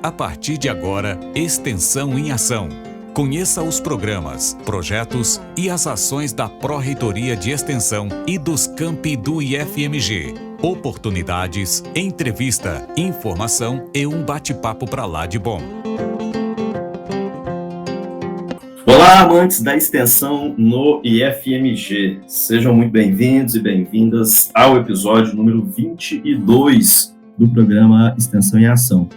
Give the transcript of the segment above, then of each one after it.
A partir de agora, Extensão em Ação. Conheça os programas, projetos e as ações da Pró-Reitoria de Extensão e dos campi do IFMG. Oportunidades, entrevista, informação e um bate-papo para lá de bom. Olá, amantes da extensão no IFMG. Sejam muito bem-vindos e bem-vindas ao episódio número 22 do programa Extensão em Ação.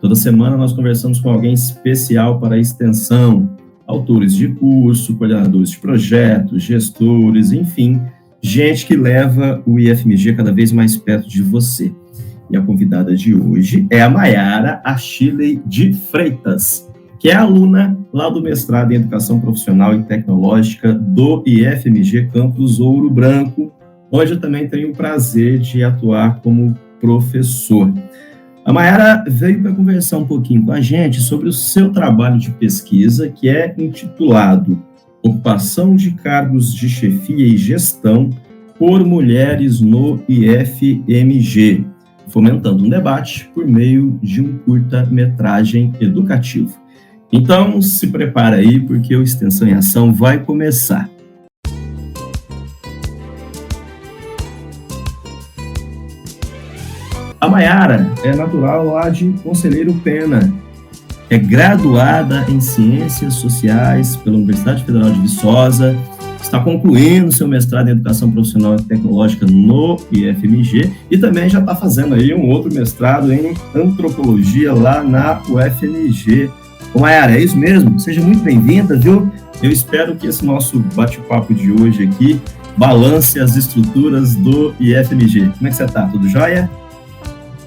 Toda semana nós conversamos com alguém especial para a extensão, autores de curso, coordenadores de projetos, gestores, enfim, gente que leva o IFMG cada vez mais perto de você. E a convidada de hoje é a Mayara Achille de Freitas, que é aluna lá do mestrado em Educação Profissional e Tecnológica do IFMG Campus Ouro Branco, onde eu também tenho o prazer de atuar como professor. A Mayara veio para conversar um pouquinho com a gente sobre o seu trabalho de pesquisa, que é intitulado Ocupação de Cargos de Chefia e Gestão por Mulheres no IFMG, fomentando um debate por meio de um curta-metragem educativo. Então, se prepara aí, porque o Extensão em Ação vai começar. A Mayara é natural lá de Conselheiro Pena, é graduada em Ciências Sociais pela Universidade Federal de Viçosa, está concluindo seu mestrado em Educação Profissional e Tecnológica no IFMG e também já está fazendo aí um outro mestrado em Antropologia lá na UFMG. Ô Mayara, é isso mesmo? Seja muito bem-vinda, viu? Eu espero que esse nosso bate-papo de hoje aqui balance as estruturas do IFMG. Como é que você está? Tudo jóia?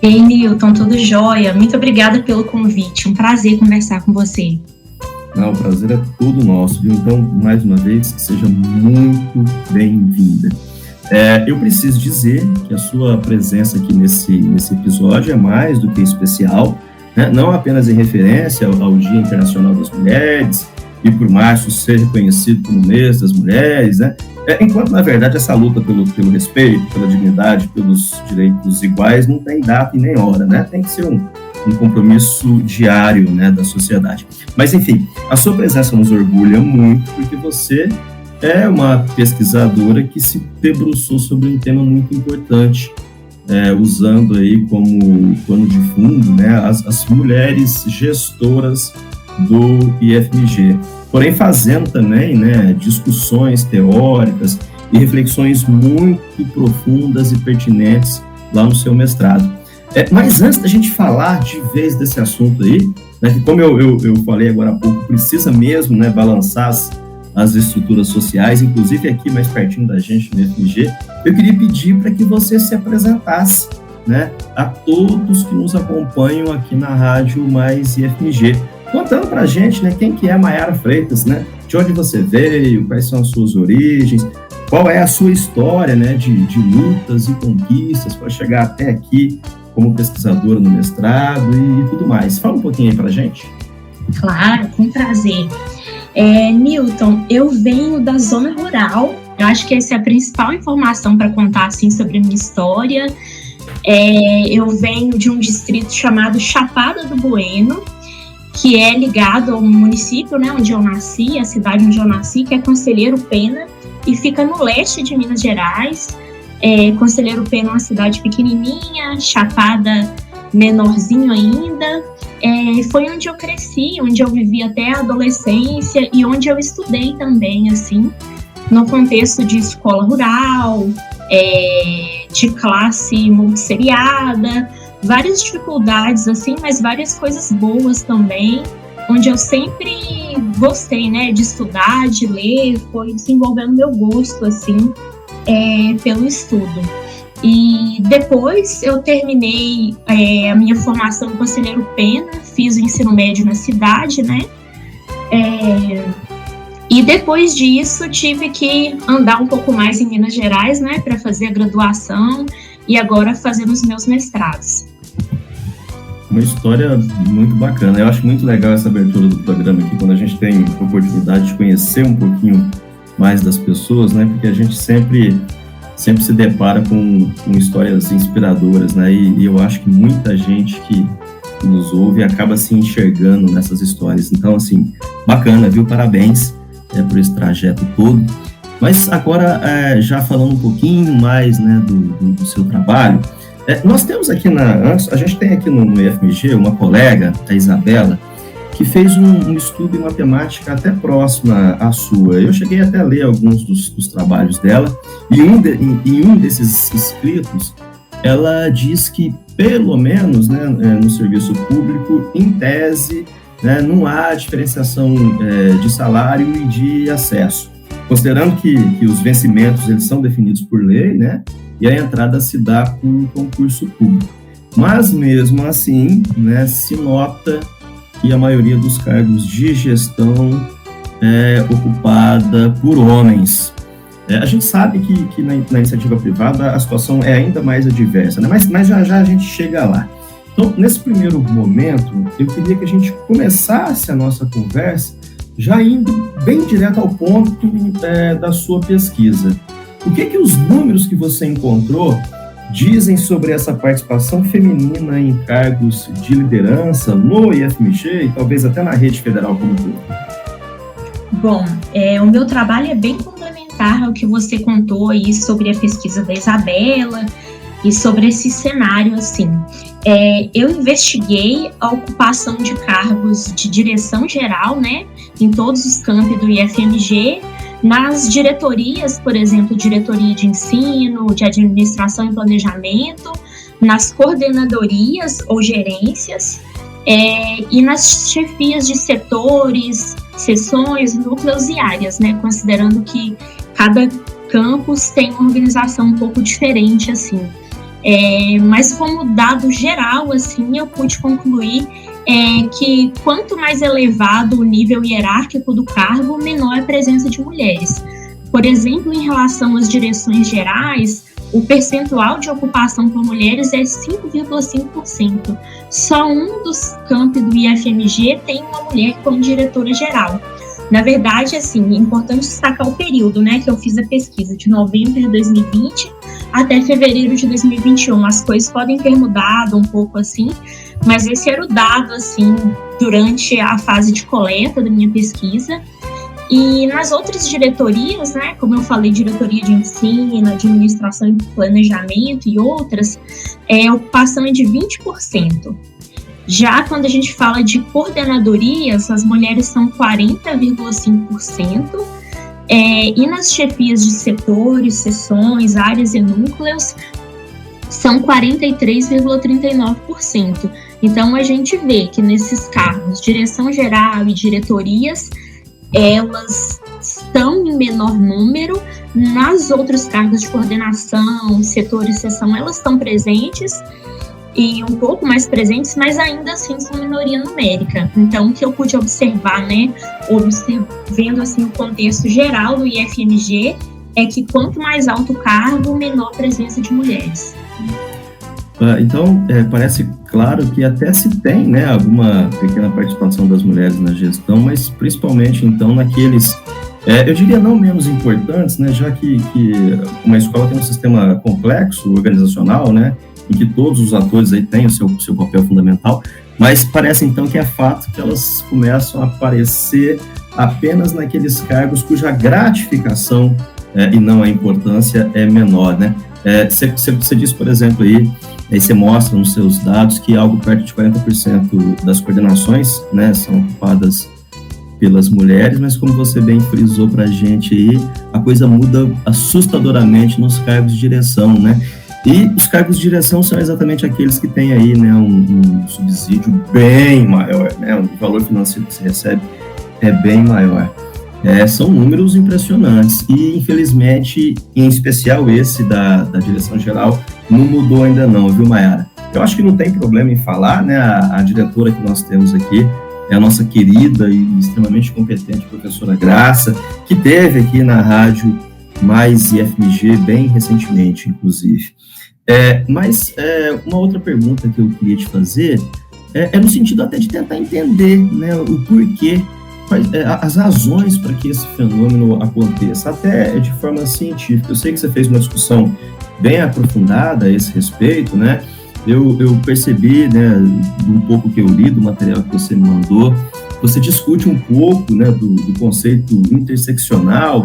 Ei, Newton, tudo jóia? Muito obrigada pelo convite. Um prazer conversar com você. Não, o prazer é todo nosso, viu? Então, mais uma vez, seja muito bem-vinda. Eu preciso dizer que a sua presença aqui nesse episódio é mais do que especial, né? Não apenas em referência ao Dia Internacional das Mulheres e por março ser reconhecido como mês das mulheres, né? Enquanto, na verdade, essa luta pelo respeito, pela dignidade, pelos direitos iguais não tem data e nem hora, né? Tem que ser um compromisso diário, né, da sociedade. Mas, enfim, a sua presença nos orgulha muito, porque você é uma pesquisadora que se debruçou sobre um tema muito importante, usando aí como pano de fundo, né, as mulheres gestoras do IFMG. Porém, fazendo também, né, discussões teóricas e reflexões muito profundas e pertinentes lá no seu mestrado. Mas antes da gente falar de vez desse assunto aí, né, que como eu falei agora há pouco, precisa mesmo, né, balançar as estruturas sociais, inclusive aqui mais pertinho da gente no IFMG, eu queria pedir para que você se apresentasse, né, a todos que nos acompanham aqui na Rádio Mais IFMG, contando para a gente, né, quem que é a Mayara Freitas, né, de onde você veio, quais são as suas origens, qual é a sua história, né, de lutas e conquistas para chegar até aqui como pesquisadora no mestrado e tudo mais. Fala um pouquinho aí para a gente. Claro, com prazer. Newton, eu venho da zona rural, eu acho que essa é a principal informação para contar assim, sobre a minha história. Eu venho de um distrito chamado Chapada do Bueno, que é ligado ao município, né, onde eu nasci, a cidade onde eu nasci, que é Conselheiro Pena, e fica no leste de Minas Gerais. Conselheiro Pena é uma cidade pequenininha, Chapada menorzinho ainda. Foi onde eu cresci, onde eu vivi até a adolescência e onde eu estudei também, assim, no contexto de escola rural, de classe multisseriada, várias dificuldades, assim, mas várias coisas boas também, onde eu sempre gostei, né, de estudar, de ler, foi desenvolvendo meu gosto, assim, pelo estudo. E depois eu terminei a minha formação no Conselheiro Pena, fiz o ensino médio na cidade, né, e depois disso tive que andar um pouco mais em Minas Gerais, né, para fazer a graduação e agora fazendo os meus mestrados. Uma história muito bacana. Eu acho muito legal essa abertura do programa aqui, quando a gente tem a oportunidade de conhecer um pouquinho mais das pessoas, né? Porque a gente sempre se depara com histórias inspiradoras, né? E eu acho que muita gente que que nos ouve acaba se enxergando nessas histórias. Então, assim, bacana, viu? Parabéns por esse trajeto todo. Mas agora, já falando um pouquinho mais, né, do seu trabalho, nós temos aqui a gente tem aqui no IFMG uma colega, a Isabela, que fez um estudo em matemática até próxima à sua. Eu cheguei até a ler alguns dos trabalhos dela, e em um desses escritos, ela diz que, pelo menos, né, no serviço público, em tese, né, não há diferenciação de salário e de acesso, considerando que os vencimentos eles são definidos por lei, né, e a entrada se dá por concurso público. Mas, mesmo assim, né, se nota que a maioria dos cargos de gestão é ocupada por homens. A gente sabe que na iniciativa privada a situação é ainda mais adversa, né? Mas já a gente chega lá. Então, nesse primeiro momento, eu queria que a gente começasse a nossa conversa já indo bem direto ao ponto da sua pesquisa. O que os números que você encontrou dizem sobre essa participação feminina em cargos de liderança no IFMG e talvez até na rede federal como um todo? Bom, o meu trabalho é bem complementar ao que você contou aí sobre a pesquisa da Isabela e sobre esse cenário, assim. Eu investiguei a ocupação de cargos de direção geral, né, em todos os campi do IFMG, nas diretorias, por exemplo, diretoria de ensino, de administração e planejamento, nas coordenadorias ou gerências, e nas chefias de setores, seções, núcleos e áreas, né, considerando que cada campus tem uma organização um pouco diferente, assim. Mas como dado geral, assim, eu pude concluir que quanto mais elevado o nível hierárquico do cargo, menor a presença de mulheres. Por exemplo, em relação às direções gerais, o percentual de ocupação por mulheres é 5,5%. Só um dos campi do IFMG tem uma mulher como diretora geral. Na verdade, assim, é importante destacar o período, né, que eu fiz a pesquisa, de novembro de 2020 até fevereiro de 2021. As coisas podem ter mudado um pouco, assim, mas esse era o dado, assim, durante a fase de coleta da minha pesquisa. E nas outras diretorias, né, como eu falei, diretoria de ensino, administração e planejamento e outras, a ocupação é de 20%. Já quando a gente fala de coordenadorias, as mulheres são 40,5%, e nas chefias de setores, seções, áreas e núcleos, são 43,39%. Então, a gente vê que nesses cargos, direção geral e diretorias, elas estão em menor número. Nas outros cargos de coordenação, setor e seção, elas estão presentes e um pouco mais presentes, mas ainda assim são minoria numérica. Então, o que eu pude observar, né, vendo assim o contexto geral do IFMG, é que quanto mais alto o cargo, menor a presença de mulheres. Então, parece claro que até se tem, né, alguma pequena participação das mulheres na gestão, mas principalmente, então, naqueles, eu diria não menos importantes, né, já que uma escola tem um sistema complexo, organizacional, né, em que todos os atores aí têm o seu papel fundamental, mas parece, então, que é fato que elas começam a aparecer apenas naqueles cargos cuja gratificação e não a importância é menor, né. Você diz, por exemplo, aí você mostra nos seus dados que algo perto de 40% das coordenações, né, são ocupadas pelas mulheres, mas como você bem frisou para a gente aí, a coisa muda assustadoramente nos cargos de direção, né? E os cargos de direção são exatamente aqueles que têm aí, né, um subsídio bem maior, né? O valor financeiro que se recebe é bem maior. São números impressionantes e, infelizmente, em especial esse da direção geral, não mudou ainda não, viu, Mayara? Eu acho que não tem problema em falar, né? A diretora que nós temos aqui é a nossa querida e extremamente competente professora Graça, que teve aqui na Rádio Mais IFMG bem recentemente, inclusive. Mas uma outra pergunta que eu queria te fazer é no sentido até de tentar entender, né, o porquê, as razões para que esse fenômeno aconteça, até de forma científica. Eu sei que você fez uma discussão bem aprofundada a esse respeito, né? eu percebi, né, um pouco que eu li do material que você me mandou, você discute um pouco, né, do conceito interseccional,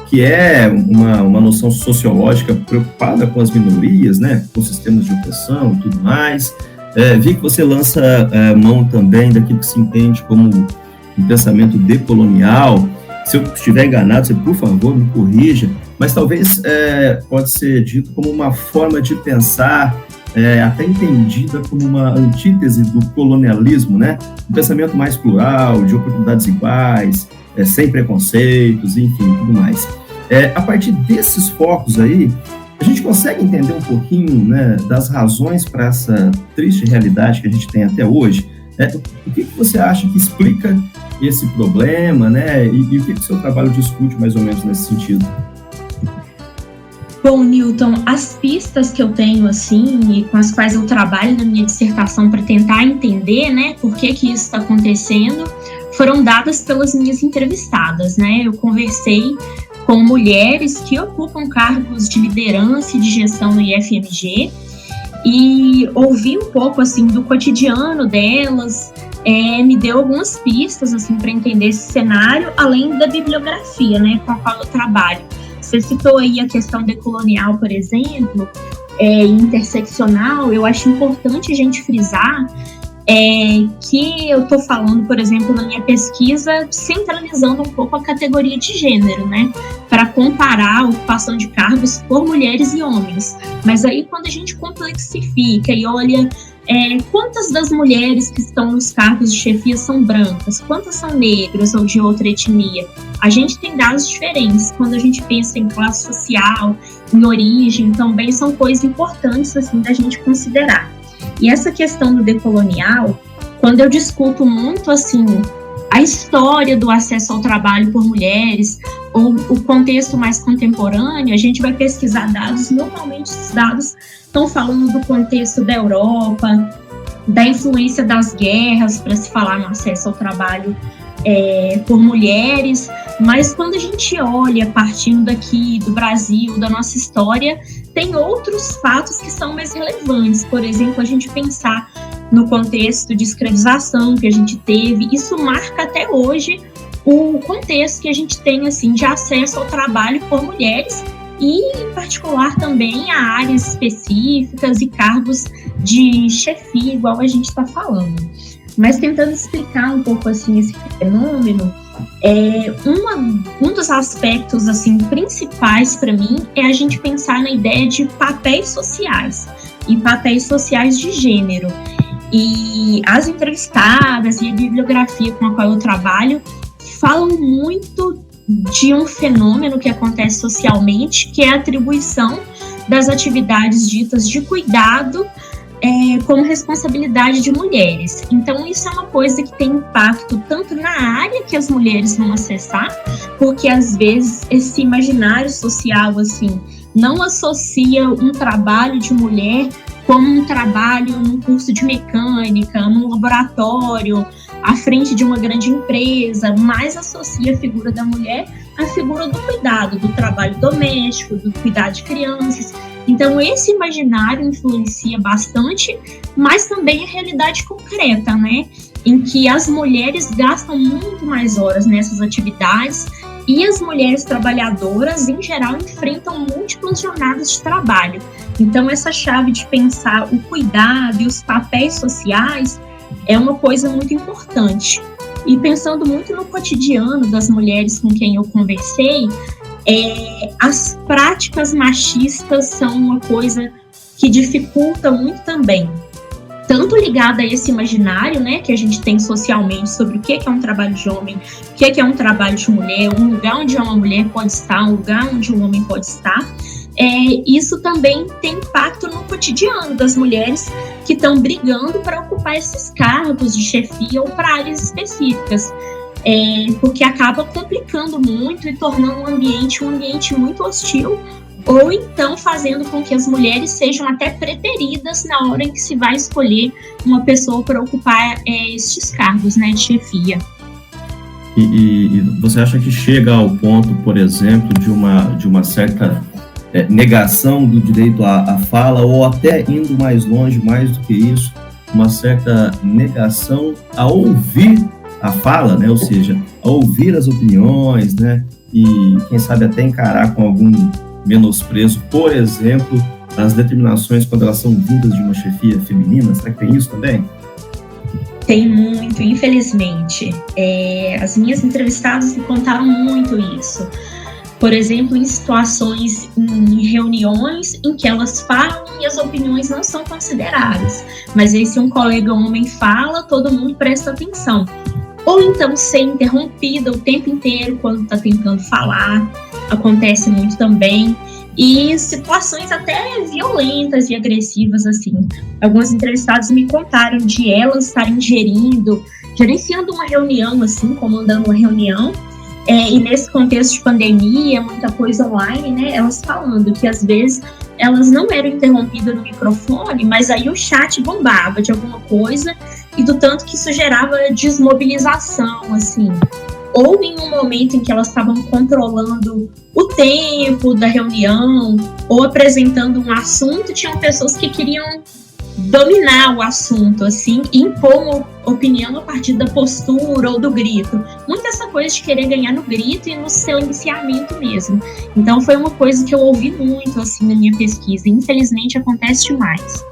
que é uma noção sociológica preocupada com as minorias, né, com sistemas de opressão e tudo mais. Vi que você lança mão também daquilo que se entende como um pensamento decolonial. Se eu estiver enganado, você, por favor, me corrija, mas talvez pode ser dito como uma forma de pensar até entendida como uma antítese do colonialismo, né? Um pensamento mais plural, de oportunidades iguais, sem preconceitos, enfim, tudo mais. A partir desses focos aí, a gente consegue entender um pouquinho, né, das razões para essa triste realidade que a gente tem até hoje? O que você acha que explica esse problema, né? E o que o seu trabalho discute mais ou menos nesse sentido? Bom, Newton, as pistas que eu tenho, assim, e com as quais eu trabalho na minha dissertação para tentar entender, né, por que isso está acontecendo, foram dadas pelas minhas entrevistadas, né? Eu conversei com mulheres que ocupam cargos de liderança e de gestão no IFMG e ouvi um pouco, assim, do cotidiano delas, me deu algumas pistas, assim, para entender esse cenário, além da bibliografia, né, com a qual eu trabalho. Você citou aí a questão decolonial, por exemplo, interseccional. Eu acho importante a gente frisar que eu estou falando, por exemplo, na minha pesquisa, centralizando um pouco a categoria de gênero, né, para comparar a ocupação de cargos por mulheres e homens. Mas aí, quando a gente complexifica e olha quantas das mulheres que estão nos cargos de chefia são brancas, quantas são negras ou de outra etnia, a gente tem dados diferentes. Quando a gente pensa em classe social, em origem, também são coisas importantes, assim, da gente considerar. E essa questão do decolonial, quando eu discuto muito, assim, a história do acesso ao trabalho por mulheres, ou o contexto mais contemporâneo, a gente vai pesquisar dados, normalmente os dados estão falando do contexto da Europa, da influência das guerras para se falar no acesso ao trabalho por mulheres, mas quando a gente olha, partindo daqui do Brasil, da nossa história, tem outros fatos que são mais relevantes. Por exemplo, a gente pensar no contexto de escravização que a gente teve, isso marca até hoje o contexto que a gente tem, assim, de acesso ao trabalho por mulheres e, em particular, também a áreas específicas e cargos de chefia, igual a gente está falando. Mas tentando explicar um pouco, assim, esse fenômeno, um dos aspectos, assim, principais para mim é a gente pensar na ideia de papéis sociais e papéis sociais de gênero. E as entrevistadas e a bibliografia com a qual eu trabalho falam muito de um fenômeno que acontece socialmente, que é a atribuição das atividades ditas de cuidado como responsabilidade de mulheres. Então, isso é uma coisa que tem impacto tanto na área que as mulheres vão acessar, porque às vezes esse imaginário social, assim, não associa um trabalho de mulher como um trabalho num curso de mecânica, num laboratório, à frente de uma grande empresa, mas associa a figura da mulher à figura do cuidado, do trabalho doméstico, do cuidado de crianças. Então, esse imaginário influencia bastante, mas também a realidade concreta, né? Em que as mulheres gastam muito mais horas nessas atividades e as mulheres trabalhadoras, em geral, enfrentam múltiplas jornadas de trabalho. Então, essa chave de pensar o cuidado e os papéis sociais é uma coisa muito importante. E pensando muito no cotidiano das mulheres com quem eu conversei, as práticas machistas são uma coisa que dificulta muito também. Tanto ligada a esse imaginário, né, que a gente tem socialmente sobre o que é um trabalho de homem, o que é um trabalho de mulher, um lugar onde uma mulher pode estar, um lugar onde um homem pode estar. Isso também tem impacto no cotidiano das mulheres que estão brigando para ocupar esses cargos de chefia ou para áreas específicas. Porque acaba complicando muito e tornando um ambiente muito hostil, ou então fazendo com que as mulheres sejam até preteridas na hora em que se vai escolher uma pessoa para ocupar estes cargos, né, de chefia. E você acha que chega ao ponto, por exemplo, de uma certa negação do direito à fala, ou até indo mais longe, mais do que isso, uma certa negação a ouvir a fala, né? Ou seja, a ouvir as opiniões, né? E quem sabe até encarar com algum menosprezo, por exemplo, as determinações quando elas são vindas de uma chefia feminina. Será que tem isso também? Tem muito, infelizmente. As minhas entrevistadas me contaram muito isso. Por exemplo, em situações, em reuniões em que elas falam e as opiniões não são consideradas. Mas aí se um colega homem fala, todo mundo presta atenção. Ou então ser interrompida o tempo inteiro quando está tentando falar, acontece muito também. E situações até violentas e agressivas, assim. Algumas entrevistadas me contaram de elas estarem gerenciando uma reunião, assim, comandando uma reunião, e nesse contexto de pandemia, muita coisa online, né, elas falando que às vezes elas não eram interrompidas no microfone, mas aí o chat bombava de alguma coisa, e do tanto que isso gerava desmobilização, assim. Ou em um momento em que elas estavam controlando o tempo da reunião, ou apresentando um assunto, tinham pessoas que queriam dominar o assunto, assim, e impor uma opinião a partir da postura ou do grito. Muito essa coisa de querer ganhar no grito e no silenciamento mesmo. Então foi uma coisa que eu ouvi muito, assim, na minha pesquisa. Infelizmente acontece demais.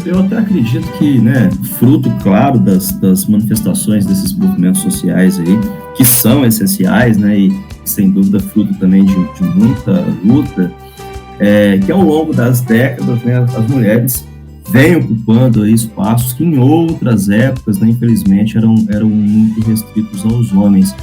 Eu até acredito que, né, fruto, claro, das manifestações desses movimentos sociais aí, que são essenciais, né, e sem dúvida fruto também de muita luta, que ao longo das décadas, né, as mulheres vêm ocupando aí espaços que em outras épocas, né, infelizmente, eram muito restritos aos homens.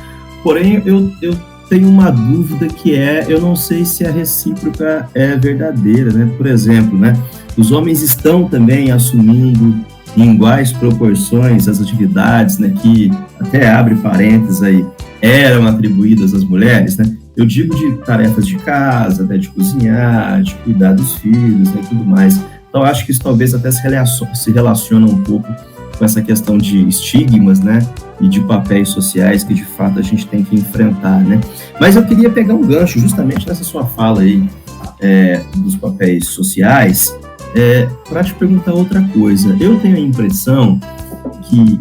Porém, eu tenho uma dúvida que eu não sei se a recíproca é verdadeira, né? Por exemplo, né, os homens estão também assumindo em iguais proporções as atividades, né, que, até abre parênteses aí, eram atribuídas às mulheres, né? Eu digo de tarefas de casa, até de cozinhar, de cuidar dos filhos, né, e tudo mais. Então, acho que isso talvez até se relaciona um pouco com essa questão de estigmas, né, e de papéis sociais que, de fato, a gente tem que enfrentar, né. Mas eu queria pegar um gancho justamente nessa sua fala aí dos papéis sociais, para te perguntar outra coisa. Eu tenho a impressão que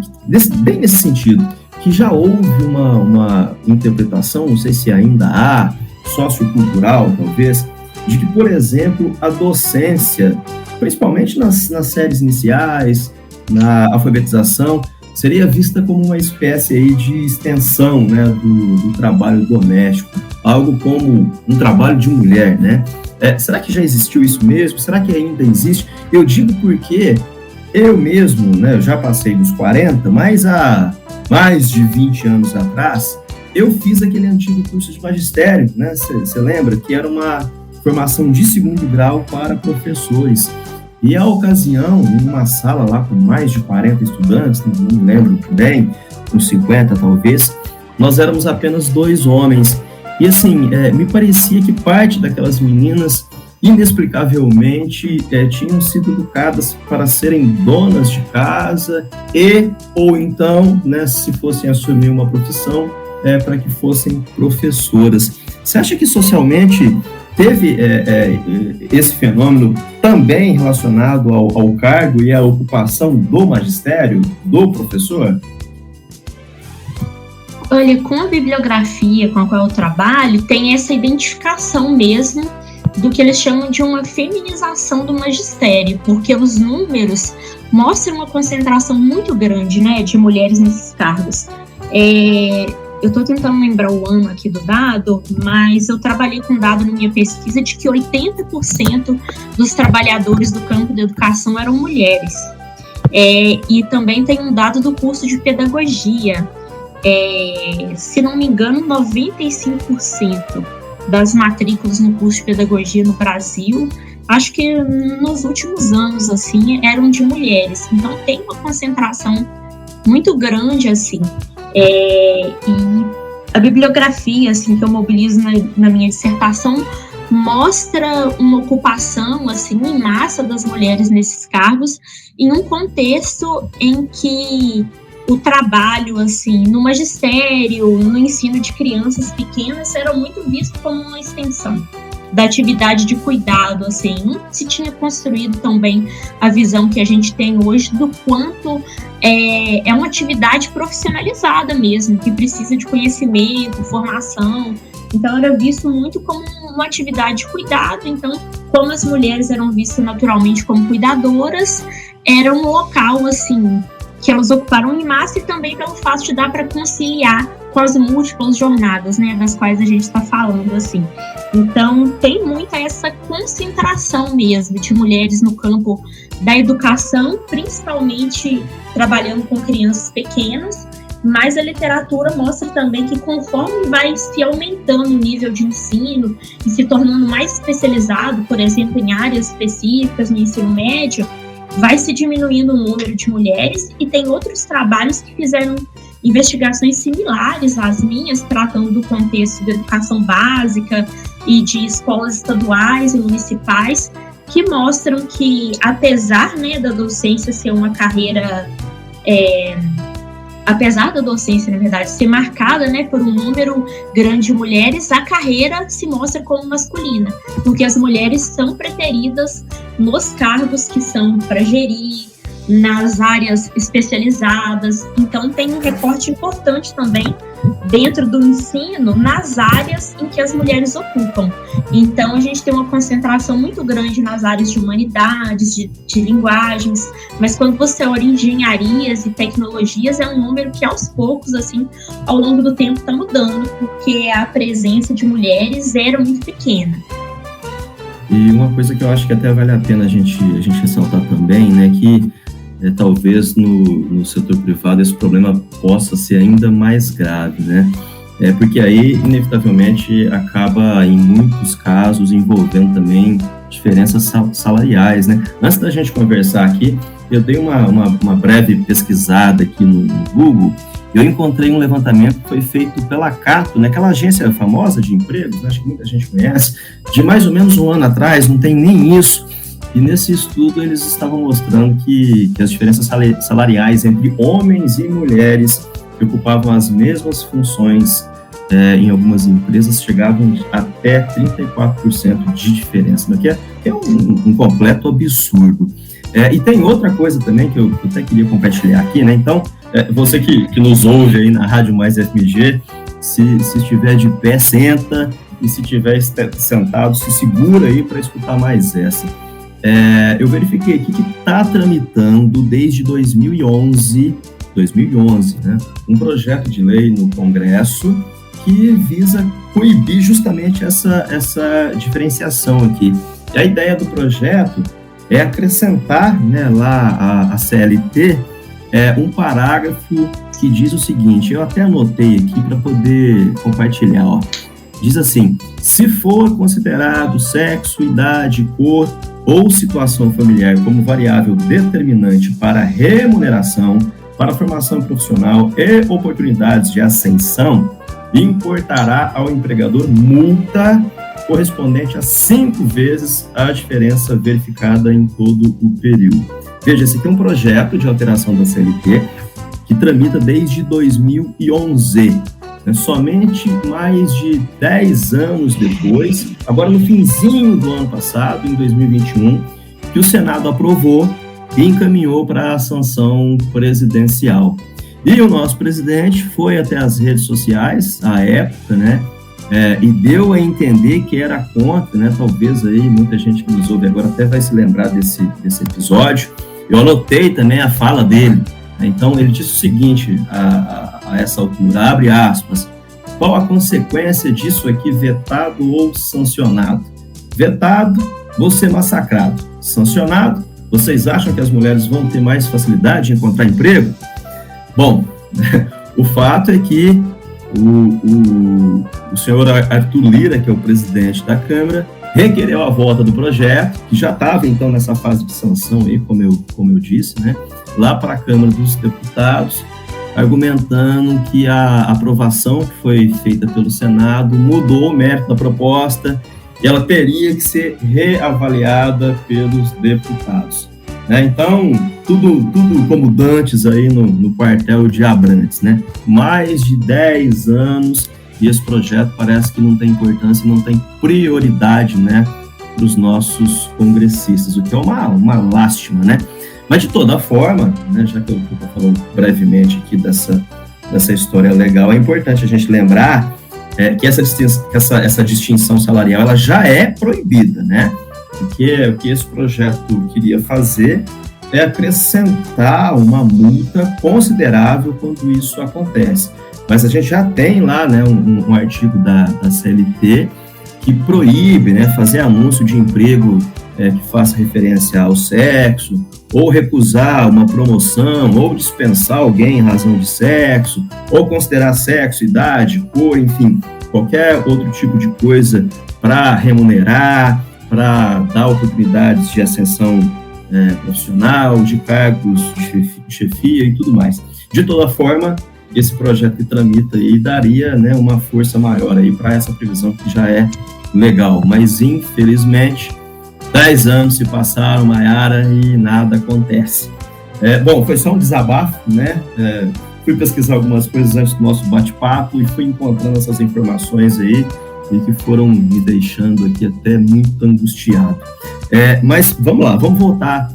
bem nesse sentido, que já houve uma interpretação, não sei se ainda há, sociocultural, talvez, de que, por exemplo, a docência, principalmente nas séries iniciais, na alfabetização, seria vista como uma espécie aí de extensão, né, do trabalho doméstico, algo como um trabalho de mulher, né? Será que já existiu isso mesmo? Será que ainda existe? Eu digo porque eu mesmo, né, eu já passei dos 40, mas há mais de 20 anos atrás, eu fiz aquele antigo curso de magistério, né? Você lembra? Que era uma formação de segundo grau para professores. E a ocasião, em uma sala lá com mais de 40 estudantes, não me lembro bem, uns 50 talvez, nós éramos apenas 2 homens. E assim, me parecia que parte daquelas meninas, inexplicavelmente, tinham sido educadas para serem donas de casa ou então, né, se fossem assumir uma profissão, para que fossem professoras. Você acha que socialmente teve esse fenômeno também relacionado ao cargo e à ocupação do magistério, do professor? Olha, com a bibliografia com a qual eu trabalho, tem essa identificação mesmo do que eles chamam de uma feminização do magistério, porque os números mostram uma concentração muito grande, né, de mulheres nesses cargos. Eu estou tentando lembrar o ano aqui do dado, mas eu trabalhei com um dado na minha pesquisa de que 80% dos trabalhadores do campo da educação eram mulheres. E também tem um dado do curso de pedagogia. Se não me engano, 95% das matrículas no curso de pedagogia no Brasil, acho que nos últimos anos, assim, eram de mulheres. Então tem uma concentração muito grande, assim. E a bibliografia, assim, que eu mobilizo na minha dissertação mostra uma ocupação, assim, em massa das mulheres nesses cargos, em um contexto em que o trabalho, assim, no magistério, no ensino de crianças pequenas, era muito visto como uma extensão. da atividade de cuidado, assim, não se tinha construído também a visão que a gente tem hoje do quanto é uma atividade profissionalizada mesmo, que precisa de conhecimento, formação. Então era visto muito como uma atividade de cuidado. Então, como as mulheres eram vistas naturalmente como cuidadoras, era um local assim que elas ocuparam em massa, e também pelo fato de dar para conciliar com as múltiplas jornadas, né, das quais a gente está falando, assim. Então, tem muita essa concentração mesmo de mulheres no campo da educação, principalmente trabalhando com crianças pequenas, mas a literatura mostra também que conforme vai se aumentando o nível de ensino e se tornando mais especializado, por exemplo, em áreas específicas no ensino médio, vai se diminuindo o número de mulheres, e tem outros trabalhos que fizeram investigações similares às minhas, tratando do contexto da educação básica e de escolas estaduais e municipais, que mostram que, apesar, né, da docência ser uma carreira, apesar da docência, na verdade, ser marcada, né, por um número grande de mulheres, a carreira se mostra como masculina, porque as mulheres são preteridas nos cargos que são para gerir, nas áreas especializadas. Então tem um recorte importante também dentro do ensino nas áreas em que as mulheres ocupam. Então a gente tem uma concentração muito grande nas áreas de humanidades, de linguagens, mas quando você olha em engenharias e tecnologias, é um número que aos poucos, assim, ao longo do tempo está mudando, porque a presença de mulheres era muito pequena. E uma coisa que eu acho que até vale a pena a gente ressaltar também, né, que talvez no setor privado esse problema possa ser ainda mais grave, né? Porque aí, inevitavelmente, acaba, em muitos casos, envolvendo também diferenças salariais, né? Antes da gente conversar aqui, eu dei uma breve pesquisada aqui no Google. Eu encontrei um levantamento que foi feito pela Cato, né, aquela agência famosa de empregos, acho que muita gente conhece, de mais ou menos um ano atrás, não tem nem isso. E nesse estudo eles estavam mostrando que as diferenças salariais entre homens e mulheres que ocupavam as mesmas funções em algumas empresas chegavam até 34% de diferença, né? Que é um completo absurdo. E tem outra coisa também que eu até queria compartilhar aqui, né? Então, você que nos ouve aí na Rádio Mais FMG, se estiver de pé, senta, e se estiver sentado, se segura aí para escutar mais essa. Eu verifiquei aqui que está tramitando desde 2011, né, um projeto de lei no Congresso que visa coibir justamente essa diferenciação aqui. E a ideia do projeto é acrescentar, né, lá a CLT um parágrafo que diz o seguinte, eu até anotei aqui para poder compartilhar, ó. Diz assim, se for considerado sexo, idade, cor ou situação familiar como variável determinante para remuneração, para formação profissional e oportunidades de ascensão, importará ao empregador multa correspondente a 5 vezes a diferença verificada em todo o período. Veja, esse aqui é um projeto de alteração da CLT que tramita desde 2011. Somente mais de 10 anos depois, agora no finzinho do ano passado, em 2021, que o Senado aprovou e encaminhou para a sanção presidencial. E o nosso presidente foi até as redes sociais, à época, né, e deu a entender que era contra, né, talvez aí muita gente que nos ouve agora até vai se lembrar desse episódio. Eu anotei também a fala dele. Então, ele disse o seguinte, a essa altura, abre aspas, qual a consequência disso aqui, vetado ou sancionado? Vetado, vou ser massacrado. Sancionado, vocês acham que as mulheres vão ter mais facilidade em encontrar emprego? Bom, o fato é que o senhor Arthur Lira, que é o presidente da Câmara, requereu a volta do projeto, que já estava, então, nessa fase de sanção, aí, como eu disse, né, lá para a Câmara dos Deputados, argumentando que a aprovação que foi feita pelo Senado mudou o mérito da proposta e ela teria que ser reavaliada pelos deputados. Então, tudo como dantes aí no quartel de Abrantes, né? Mais de 10 anos e esse projeto parece que não tem importância, não tem prioridade, né, para os nossos congressistas, o que é uma lástima, né? Mas, de toda forma, né, já que eu estou falando brevemente aqui dessa história legal, é importante a gente lembrar que essa distinção salarial ela já é proibida, né? Porque o que esse projeto queria fazer é acrescentar uma multa considerável quando isso acontece. Mas a gente já tem lá, né, um artigo da CLT que proíbe, né, fazer anúncio de emprego que faça referência ao sexo, ou recusar uma promoção, ou dispensar alguém em razão de sexo, ou considerar sexo, idade, cor, enfim, qualquer outro tipo de coisa para remunerar, para dar oportunidades de ascensão profissional, de cargos de chefia e tudo mais. De toda forma, esse projeto que tramita aí daria, né, uma força maior aí para essa previsão que já é legal, mas infelizmente 10 anos se passaram, Maiara, e nada acontece. Bom, foi só um desabafo, né? Fui pesquisar algumas coisas antes do nosso bate-papo e fui encontrando essas informações aí e que foram me deixando aqui até muito angustiado. Mas vamos lá, vamos voltar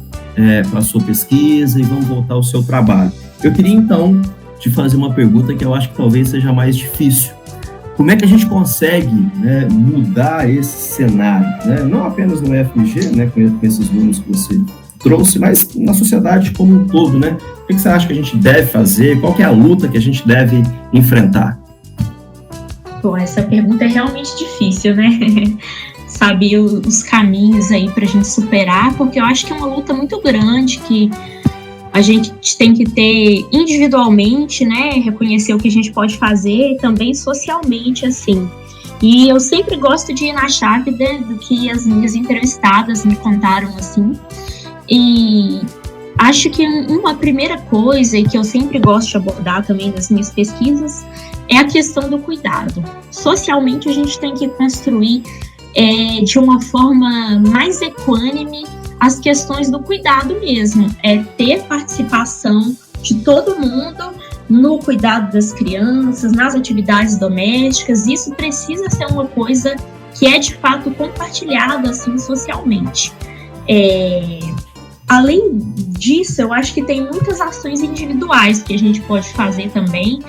para a sua pesquisa e vamos voltar ao seu trabalho. Eu queria, então, te fazer uma pergunta que eu acho que talvez seja mais difícil. Como é que a gente consegue, né, mudar esse cenário, né? Não apenas no FMG, né, com esses números que você trouxe, mas na sociedade como um todo, né? O que você acha que a gente deve fazer? Qual que é a luta que a gente deve enfrentar? Bom, essa pergunta é realmente difícil, né? Saber os caminhos aí para a gente superar, porque eu acho que é uma luta muito grande que a gente tem que ter individualmente, né, reconhecer o que a gente pode fazer e também socialmente, assim. E eu sempre gosto de ir na chave do que as minhas entrevistadas me contaram, assim. E acho que uma primeira coisa, e que eu sempre gosto de abordar também nas minhas pesquisas, é a questão do cuidado. Socialmente, a gente tem que construir de uma forma mais equânime as questões do cuidado mesmo, ter participação de todo mundo no cuidado das crianças, nas atividades domésticas. Isso precisa ser uma coisa que é de fato compartilhada assim socialmente. Além disso, eu acho que tem muitas ações individuais que a gente pode fazer também.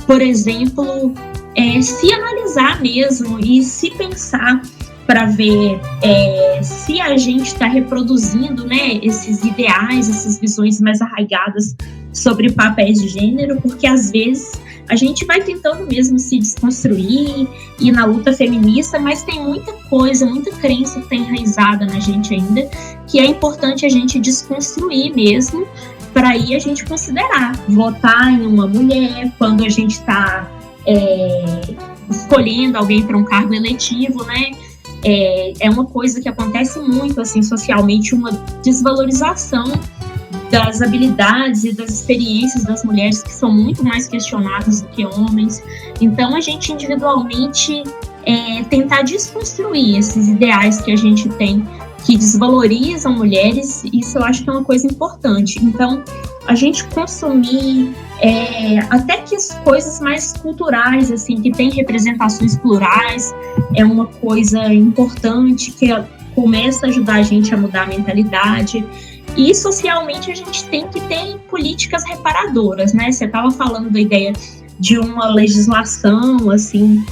Por exemplo, se analisar mesmo e se pensar para ver se a gente está reproduzindo, né, esses ideais, essas visões mais arraigadas sobre papéis de gênero, porque às vezes a gente vai tentando mesmo se desconstruir e na luta feminista, mas tem muita coisa, muita crença que está enraizada na gente ainda, que é importante a gente desconstruir mesmo, para aí a gente considerar votar em uma mulher quando a gente está escolhendo alguém para um cargo eletivo, né? É uma coisa que acontece muito assim socialmente, uma desvalorização das habilidades e das experiências das mulheres, que são muito mais questionadas do que homens. Então a gente individualmente tentar desconstruir esses ideais que a gente tem que desvalorizam mulheres, isso eu acho que é uma coisa importante. Então a gente consumir até que as coisas mais culturais, assim, que tem representações plurais, é uma coisa importante que começa a ajudar a gente a mudar a mentalidade. E socialmente a gente tem que ter políticas reparadoras, né? Você estava falando da ideia de uma legislação, assim,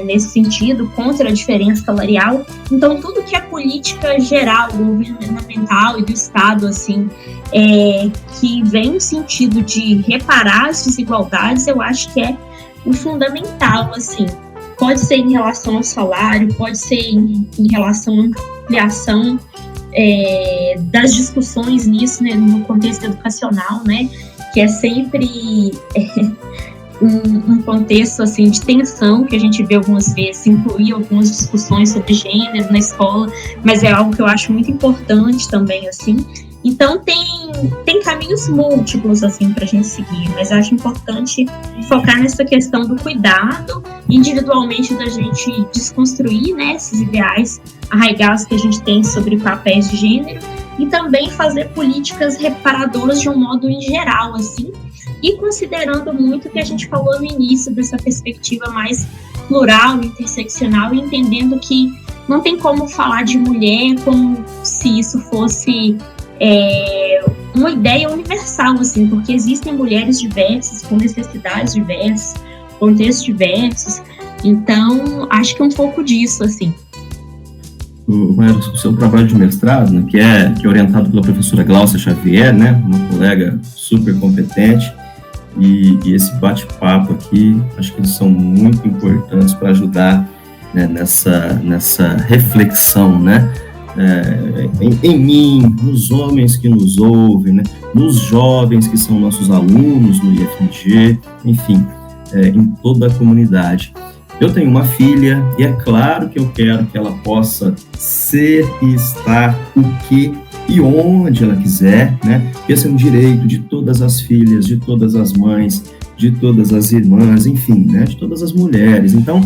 nesse sentido, contra a diferença salarial. Então, tudo que é política geral, governamental e do Estado, assim, que vem no sentido de reparar as desigualdades, eu acho que é o fundamental, assim. Pode ser em relação ao salário, pode ser em relação à ampliação das discussões nisso, né, no contexto educacional, né, que é sempre um contexto assim de tensão, que a gente vê algumas vezes incluir algumas discussões sobre gênero na escola, mas é algo que eu acho muito importante também, assim. Então tem caminhos múltiplos assim para a gente seguir, mas eu acho importante focar nessa questão do cuidado individualmente, da gente desconstruir, né, esses ideais arraigados que a gente tem sobre papéis de gênero, e também fazer políticas reparadoras de um modo em geral, assim, e considerando muito o que a gente falou no início, dessa perspectiva mais plural, interseccional, e entendendo que não tem como falar de mulher como se isso fosse uma ideia universal, assim, porque existem mulheres diversas, com necessidades diversas, contextos diversos. Então, acho que um pouco disso, assim. O seu trabalho de mestrado, né, que é orientado pela professora Glaucia Xavier, né, uma colega super competente, e esse bate-papo aqui, acho que eles são muito importantes para ajudar, né, nessa reflexão, né, em mim, nos homens que nos ouvem, né, nos jovens que são nossos alunos no IFMG, enfim, em toda a comunidade. Eu tenho uma filha e é claro que eu quero que ela possa ser e estar o que e onde ela quiser, né? Esse é um direito de todas as filhas, de todas as mães, de todas as irmãs, enfim, né? De todas as mulheres. Então,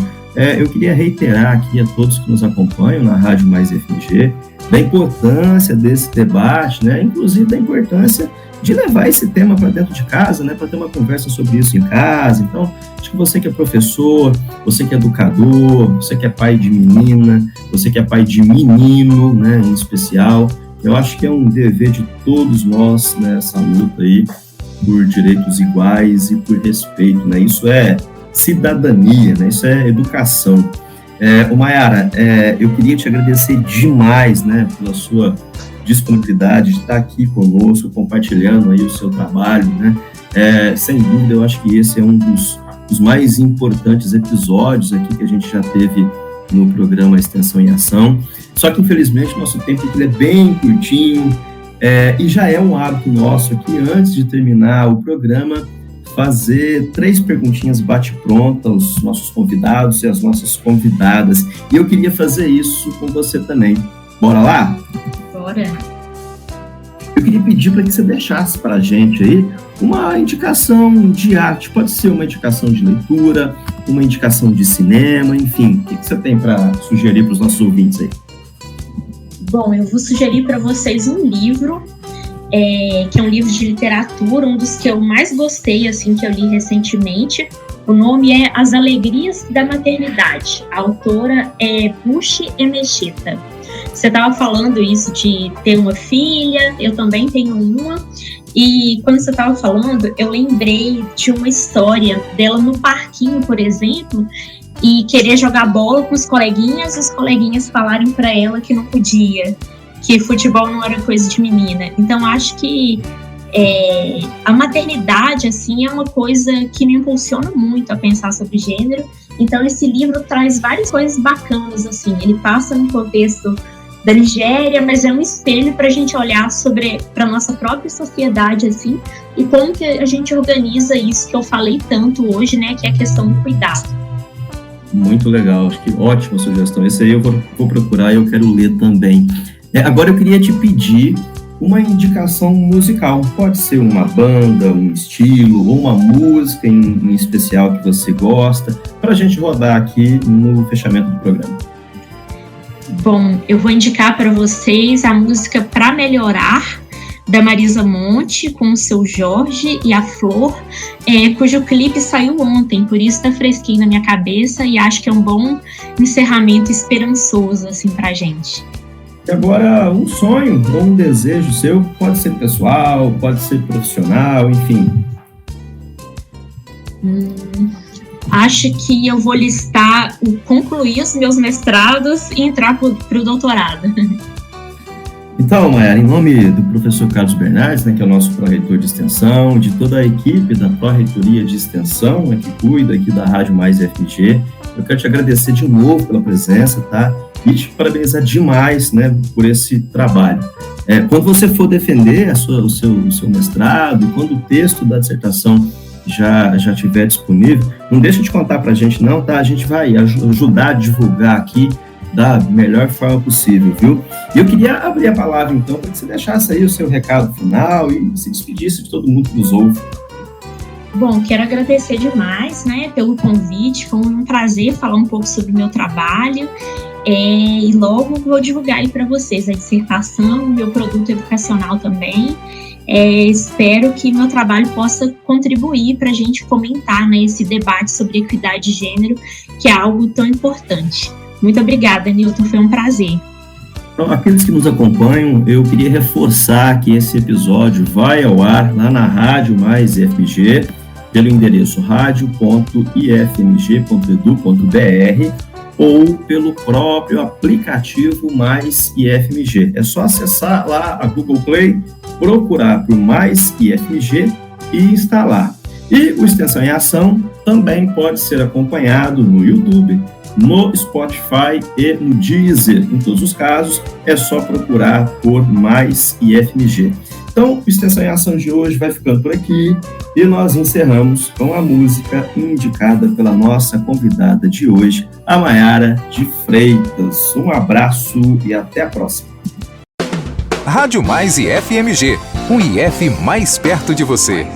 eu queria reiterar aqui a todos que nos acompanham na Rádio Mais FMG da importância desse debate, né? Inclusive da importância de levar esse tema para dentro de casa, né, para ter uma conversa sobre isso em casa. Então, acho que você que é professor, você que é educador, você que é pai de menina, você que é pai de menino, né, em especial, eu acho que é um dever de todos nós, né, essa luta aí por direitos iguais e por respeito, né, isso é cidadania, né, isso é educação. Mayara, eu queria te agradecer demais, né, pela sua disponibilidade de estar aqui conosco, compartilhando aí o seu trabalho, né? Sem dúvida, eu acho que esse é um dos mais importantes episódios aqui que a gente já teve no programa Extensão em Ação. Só que, infelizmente, nosso tempo aqui é bem curtinho, e já é um hábito nosso aqui, antes de terminar o programa, fazer 3 perguntinhas bate-pronta aos nossos convidados e às nossas convidadas. E eu queria fazer isso com você também. Bora lá? Bora. Eu queria pedir para que você deixasse para a gente aí uma indicação de arte. Pode ser uma indicação de leitura, uma indicação de cinema, enfim. O que você tem para sugerir para os nossos ouvintes aí? Bom, eu vou sugerir para vocês um livro, que é um livro de literatura, um dos que eu mais gostei, assim, que eu li recentemente. O nome é As Alegrias da Maternidade. A autora é Bushi Emecheta. Você estava falando isso de ter uma filha, eu também tenho uma, e quando você estava falando, eu lembrei de uma história dela no parquinho, por exemplo, e querer jogar bola com os coleguinhas falarem para ela que não podia, que futebol não era coisa de menina. Então, acho que a maternidade, assim, é uma coisa que me impulsiona muito a pensar sobre gênero. Então, esse livro traz várias coisas bacanas, assim, ele passa no contexto da Nigéria, mas é um espelho para a gente olhar para a nossa própria sociedade, assim, e como que a gente organiza isso que eu falei tanto hoje, né, que é a questão do cuidado. Muito legal, acho que ótima sugestão. Esse aí eu vou procurar e eu quero ler também. Agora eu queria te pedir uma indicação musical. Pode ser uma banda, um estilo, ou uma música em especial que você gosta, para a gente rodar aqui no fechamento do programa. Bom, eu vou indicar para vocês a música Pra Melhorar, da Marisa Monte, com o seu Jorge e a Flor, cujo clipe saiu ontem, por isso está fresquinho na minha cabeça e acho que é um bom encerramento esperançoso, assim, pra gente. E agora, um sonho ou um desejo seu, pode ser pessoal, pode ser profissional, enfim. Acho que eu vou listar concluir os meus mestrados e entrar para o doutorado. Então, Mayara, em nome do professor Carlos Bernardes, né, que é o nosso pró-reitor de extensão, de toda a equipe da pró-reitoria de extensão, né, que cuida aqui da Rádio Mais FMG, eu quero te agradecer de novo pela presença, tá? E te parabenizar demais, né, por esse trabalho. Quando você for defender o seu mestrado, quando o texto da dissertação já estiver disponível, não deixa de contar para a gente não, tá? A gente vai ajudar a divulgar aqui da melhor forma possível, viu? E eu queria abrir a palavra, então, para que você deixasse aí o seu recado final e se despedisse de todo mundo que nos ouve. Bom, quero agradecer demais, né, pelo convite, foi um prazer falar um pouco sobre o meu trabalho, e logo vou divulgar aí para vocês a dissertação, meu produto educacional também, Espero que meu trabalho possa contribuir para a gente fomentar, né, esse debate sobre equidade de gênero, que é algo tão importante. Muito obrigada, Newton, foi um prazer. Então, aqueles que nos acompanham, eu queria reforçar que esse episódio vai ao ar lá na Rádio Mais IFMG, pelo endereço radio.ifmg.edu.br ou pelo próprio aplicativo Mais IFMG. É só acessar lá a Google Play, procurar por Mais IFMG e instalar. E o Extensão em Ação também pode ser acompanhado no YouTube, no Spotify e no Deezer. Em todos os casos, é só procurar por Mais IFMG. Então, o Extensão em Ação de hoje vai ficando por aqui e nós encerramos com a música indicada pela nossa convidada de hoje, a Maiara de Freitas. Um abraço e até a próxima. Rádio Mais IFMG, um IF mais perto de você.